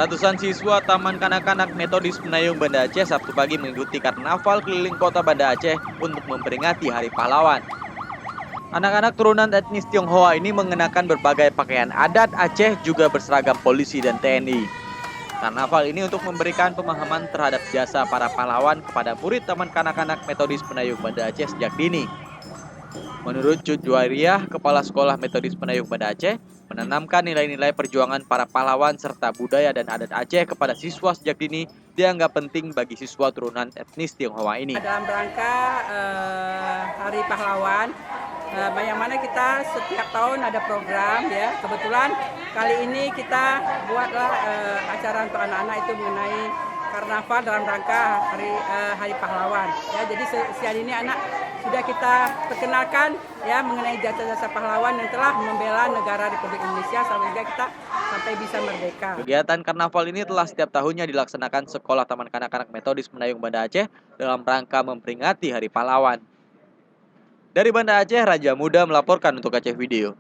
Ratusan siswa Taman Kanak-kanak Metodis Menayung Banda Aceh Sabtu pagi mengikuti karnaval keliling kota Banda Aceh untuk memperingati Hari Pahlawan. Anak-anak turunan etnis Tionghoa ini mengenakan berbagai pakaian adat Aceh juga berseragam polisi dan TNI. Karnaval ini untuk memberikan pemahaman terhadap jasa para pahlawan kepada murid Taman Kanak-kanak Metodis Menayung Banda Aceh sejak dini. Menurut Cut Juwairiyah, Kepala Sekolah Metodis Menayung Banda Aceh, menanamkan nilai-nilai perjuangan para pahlawan serta budaya dan adat Aceh kepada siswa sejak dini dianggap penting bagi siswa turunan etnis Tionghoa ini. Dalam rangka Hari Pahlawan, yang mana kita setiap tahun ada program ya. Kebetulan kali ini kita buatlah acara untuk anak-anak itu mengenai karnaval dalam rangka Hari Pahlawan. Ya, jadi siang ini anak sudah kita perkenalkan ya mengenai jasa-jasa pahlawan yang telah membela negara Republik Indonesia sehingga kita sampai bisa merdeka. Kegiatan karnaval ini telah setiap tahunnya dilaksanakan Sekolah Taman Kanak-kanak Metodis Menayung Banda Aceh dalam rangka memperingati Hari Pahlawan. Dari Banda Aceh, Raja Muda melaporkan untuk Aceh Video.